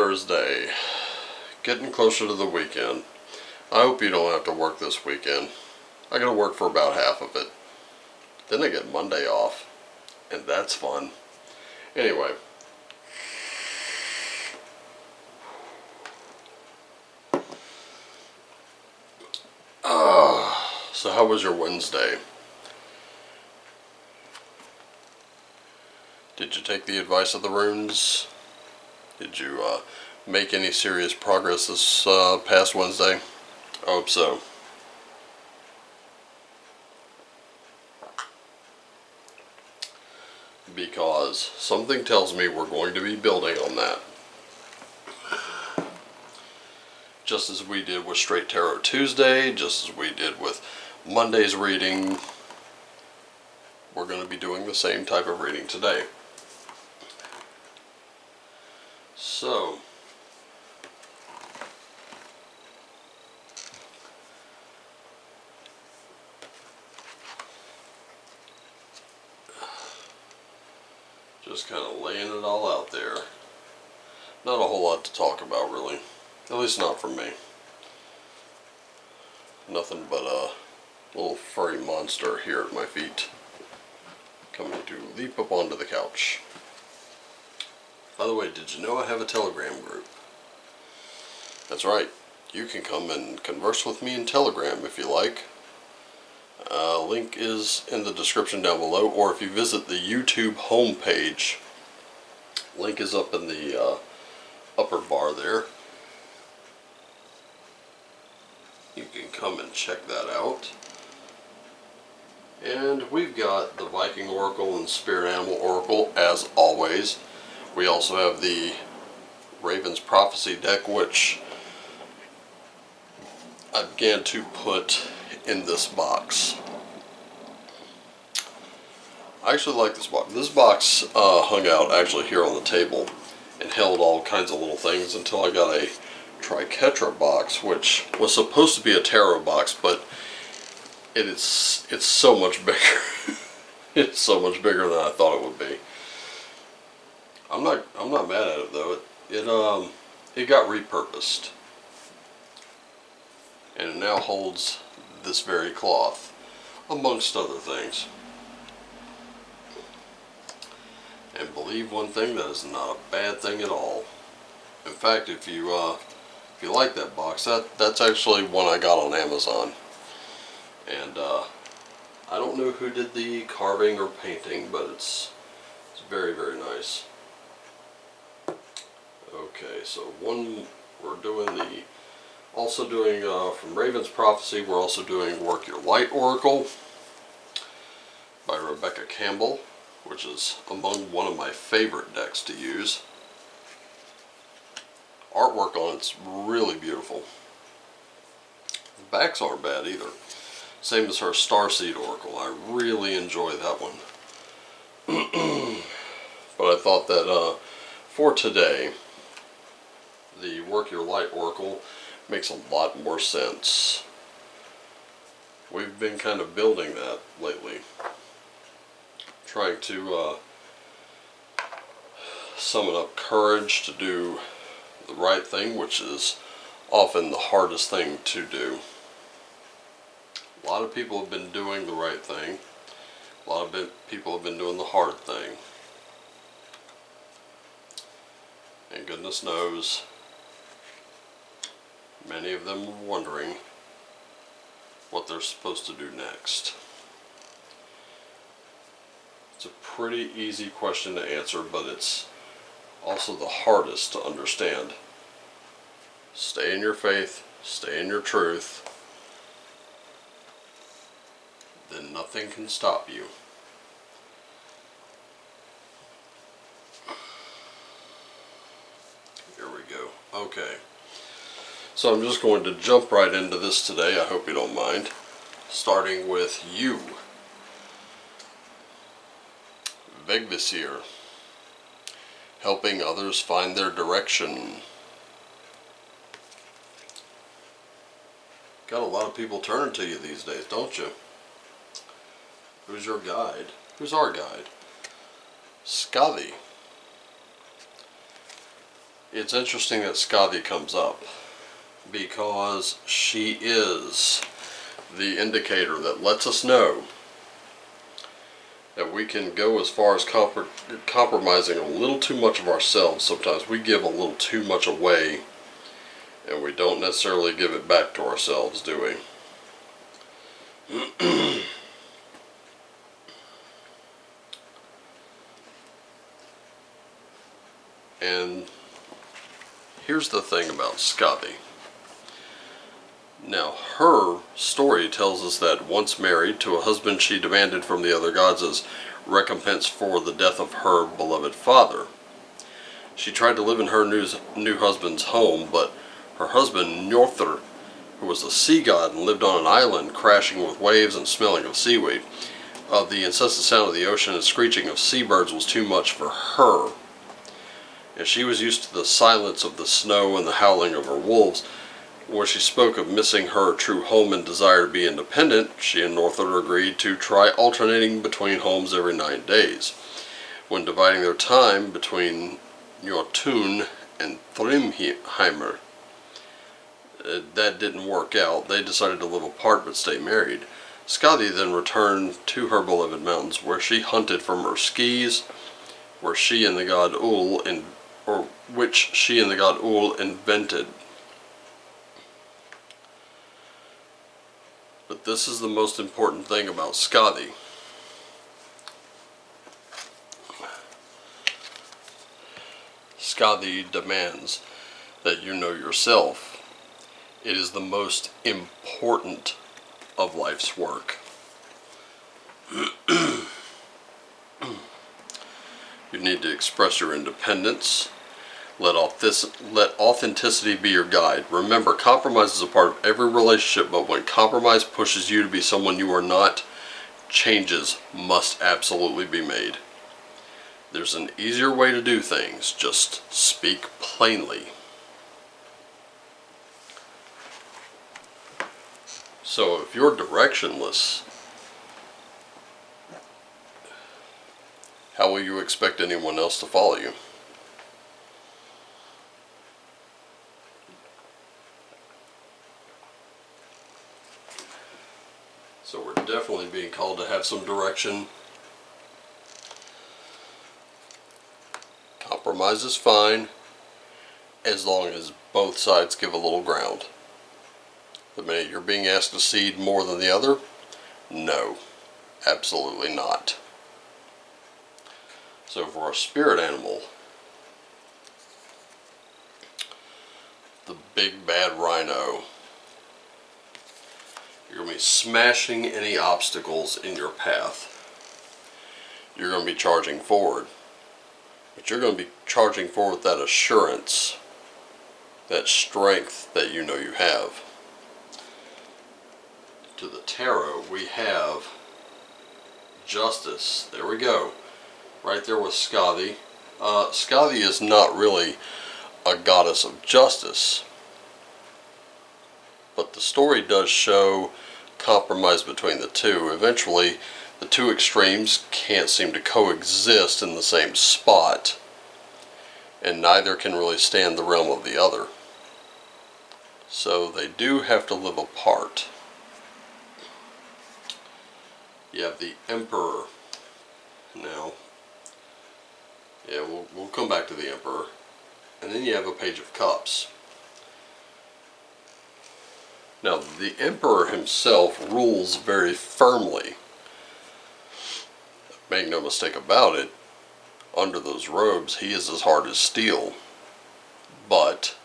Thursday. Getting closer to the weekend. I hope you don't have to work this weekend. I gotta work for about half of it. Then I get Monday off. And that's fun. Anyway. So how was your Wednesday? Did you take the advice of the runes? Did you make any serious progress this past Wednesday? I hope so. Because something tells me we're going to be building on that. Just as we did with Straight Tarot Tuesday, just as we did with Monday's reading, we're going to be doing the same type of reading today. So, just kind of laying it all out there. Not a whole lot to talk about, really. At least not from me. Nothing but a little furry monster here at my feet, coming to leap up onto the couch. By the way, did you know I have a Telegram group? That's right. You can come and converse with me in Telegram if you like. Link is in the description down below, or if you visit the YouTube homepage, link is up in the upper bar there. You can come and check that out. And we've got the Viking Oracle and Spirit Animal Oracle as always. We also have the Raven's Prophecy deck, which I began to put in this box. I actually like this box. This box hung out actually here on the table and held all kinds of little things until I got a Triquetra box, which was supposed to be a tarot box, but it's so much bigger. It's so much bigger than I thought it would be. I'm not mad at it though. It got repurposed, and it now holds this very cloth, amongst other things. And believe one thing, that is not a bad thing at all. In fact, if you like that box, that's actually one I got on Amazon. And I don't know who did the carving or painting, but it's very, very nice. Okay, so we're doing also doing from Raven's Prophecy, we're also doing Work Your Light Oracle by Rebecca Campbell, which is among one of my favorite decks to use. Artwork on it's really beautiful. The backs aren't bad either. Same as her Starseed Oracle. I really enjoy that one. But I thought that for today, the Work Your Light Oracle makes a lot more sense. We've been kind of building that lately. Trying to summon up courage to do the right thing, which is often the hardest thing to do. A lot of people have been doing the right thing. A lot of people have been doing the hard thing. And goodness knows, many of them are wondering what they're supposed to do next. It's a pretty easy question to answer, but it's also the hardest to understand. Stay in your faith, stay in your truth, then nothing can stop you. Here we go. Okay. So I'm just going to jump right into this today, I hope you don't mind. Starting with you. Vegvisir. Helping others find their direction. Got a lot of people turning to you these days, don't you? Who's your guide? Who's our guide? Skavi. It's interesting that Skadi comes up, because she is the indicator that lets us know that we can go as far as compromising a little too much of ourselves. Sometimes we give a little too much away, and we don't necessarily give it back to ourselves, do we? And here's the thing about Skadi. Now, her story tells us that once married to a husband she demanded from the other gods as recompense for the death of her beloved father. She tried to live in her new husband's home, but her husband, Njorthr, who was a sea god and lived on an island crashing with waves and smelling of seaweed, the incessant sound of the ocean and screeching of seabirds was too much for her. And she was used to the silence of the snow and the howling of her wolves. When she spoke of missing her true home and desire to be independent, she and Njorthr agreed to try alternating between homes every 9 days. When dividing their time between Njotun and Thrymheimer, that didn't work out. They decided to live apart but stay married. Skadi then returned to her beloved mountains, where she hunted from her skis, which she and the god Ul invented. But this is the most important thing about Skadi. Skadi demands that you know yourself. It is the most important of life's work. You need to express your independence. Let authenticity be your guide. Remember, compromise is a part of every relationship, but when compromise pushes you to be someone you are not, changes must absolutely be made. There's an easier way to do things. Just speak plainly. So if you're directionless, how will you expect anyone else to follow you? So we're definitely being called to have some direction. Compromise is fine, as long as both sides give a little ground. The minute you're being asked to cede more than the other, no, absolutely not. So for a spirit animal, the big bad rhino, you're going to be smashing any obstacles in your path. You're going to be charging forward. But you're going to be charging forward with that assurance, that strength that you know you have. To the tarot, we have justice. There we go. Right there with Skadi. Skadi is not really a goddess of justice, but the story does show compromise between the two. Eventually, the two extremes can't seem to coexist in the same spot, and neither can really stand the realm of the other. So they do have to live apart. You have the Emperor. Now, yeah, we'll come back to the Emperor. And then you have a Page of Cups. Now, the Emperor himself rules very firmly. Make no mistake about it, under those robes, he is as hard as steel. But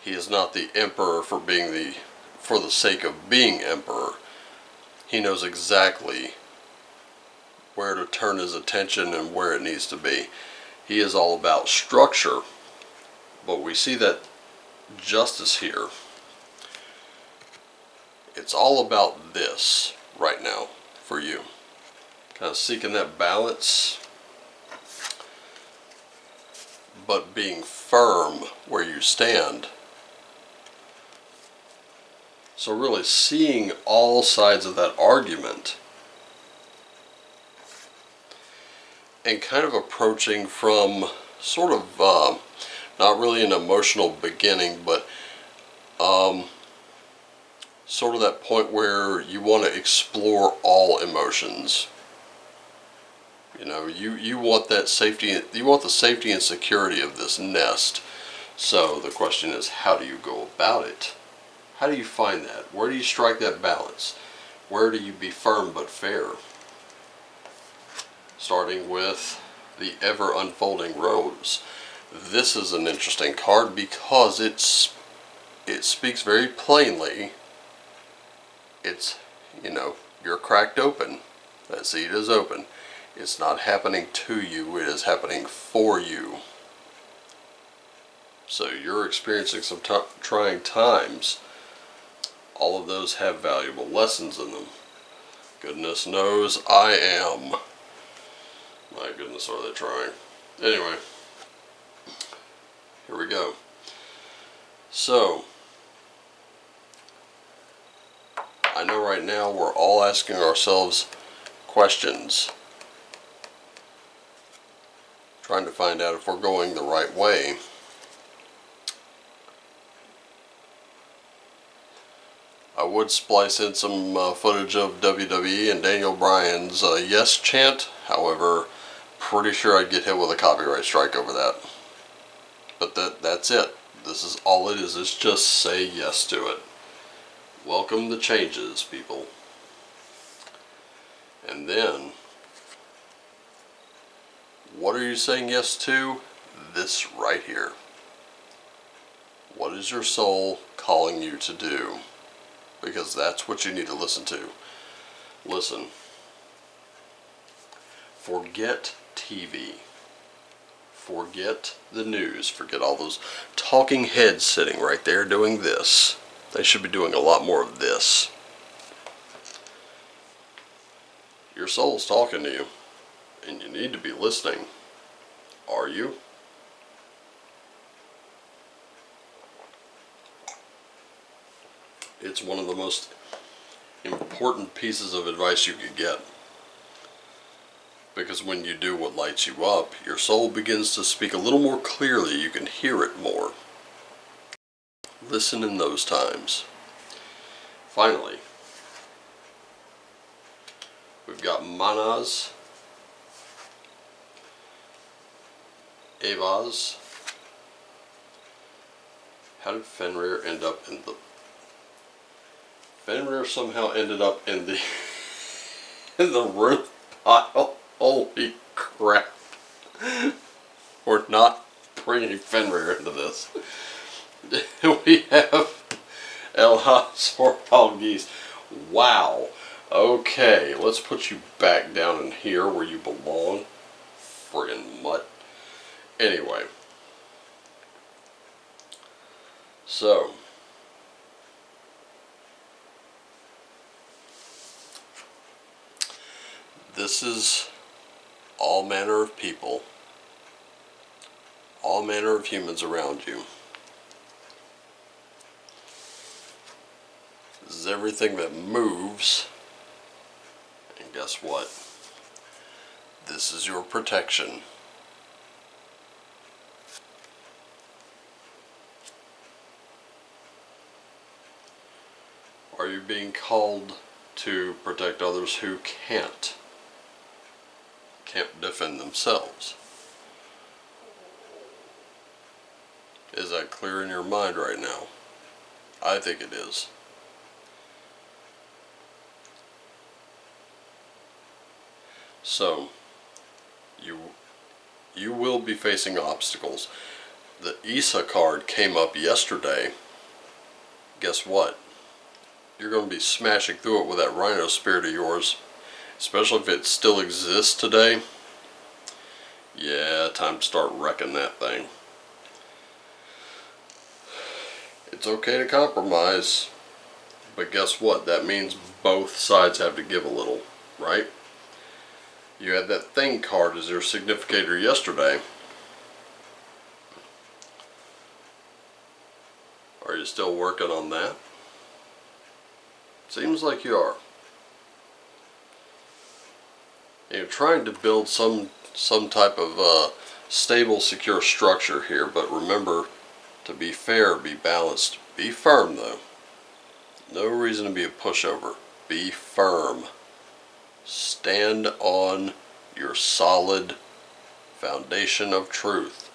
he is not the Emperor for the sake of being Emperor. He knows exactly where to turn his attention and where it needs to be. He is all about structure. But we see that justice here. It's all about this right now for you. Kind of seeking that balance, but being firm where you stand. So really seeing all sides of that argument and kind of approaching from sort of not really an emotional beginning, but sort of that point where you want to explore all emotions. You know, you want that safety, you want the safety and security of this nest. So the question is, how do you go about it? How do you find that? Where do you strike that balance? Where do you be firm but fair? Starting with the ever unfolding rose. This is an interesting card because it speaks very plainly. It's, you know, you're cracked open. That seed is open. It's not happening to you, it is happening for you. So you're experiencing some trying times. All of those have valuable lessons in them. Goodness knows I am. My goodness, are they trying. Anyway, here we go. So, I know right now we're all asking ourselves questions, trying to find out if we're going the right way. I would splice in some footage of WWE and Daniel Bryan's yes chant. However, pretty sure I'd get hit with a copyright strike over that. But that's it. This is all it is. It's just say yes to it. Welcome the changes, people. And then, what are you saying yes to? This right here. What is your soul calling you to do? Because that's what you need to listen to. Listen. Forget TV. Forget the news. Forget all those talking heads sitting right there doing this. They should be doing a lot more of this. Your soul's talking to you, and you need to be listening. Are you? It's one of the most important pieces of advice you could get. Because when you do what lights you up, your soul begins to speak a little more clearly. You can hear it more. Listen in those times. Finally, we've got manas, evas. How did Fenrir end up in the... Fenrir somehow ended up in the in the room pile. Holy crap. We're not bringing Fenrir into this. We have Elhaz or Algiz. Wow. Okay, let's put you back down in here where you belong. Friggin' mutt. Anyway. So. This is all manner of people, all manner of humans around you. This is everything that moves, and guess what? This is your protection. Are you being called to protect others who can't defend themselves? Is that clear in your mind right now? I think it is. So, you will be facing obstacles. The Isa card came up yesterday. Guess what? You're going to be smashing through it with that rhino spirit of yours. Especially if it still exists today. Yeah, time to start wrecking that thing. It's okay to compromise. But guess what? That means both sides have to give a little, right? You had that thing card as your significator yesterday. Are you still working on that? Seems like you are. And you're trying to build some type of stable, secure structure here, but remember to be fair, be balanced, be firm though. No reason to be a pushover. Be firm. Stand on your solid foundation of truth.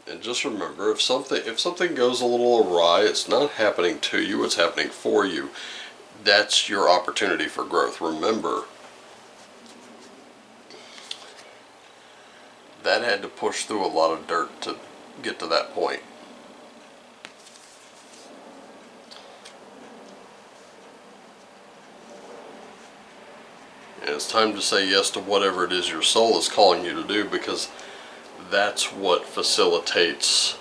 And just remember, if something goes a little awry, it's not happening to you, it's happening for you. That's your opportunity for growth. Remember, that had to push through a lot of dirt to get to that point. And it's time to say yes to whatever it is your soul is calling you to do, because that's what facilitates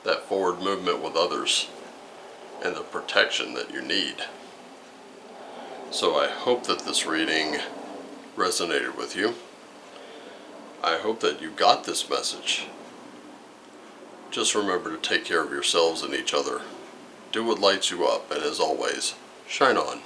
that forward movement with others and the protection that you need. So I hope that this reading resonated with you. I hope that you got this message. Just remember to take care of yourselves and each other. Do what lights you up, and as always, shine on.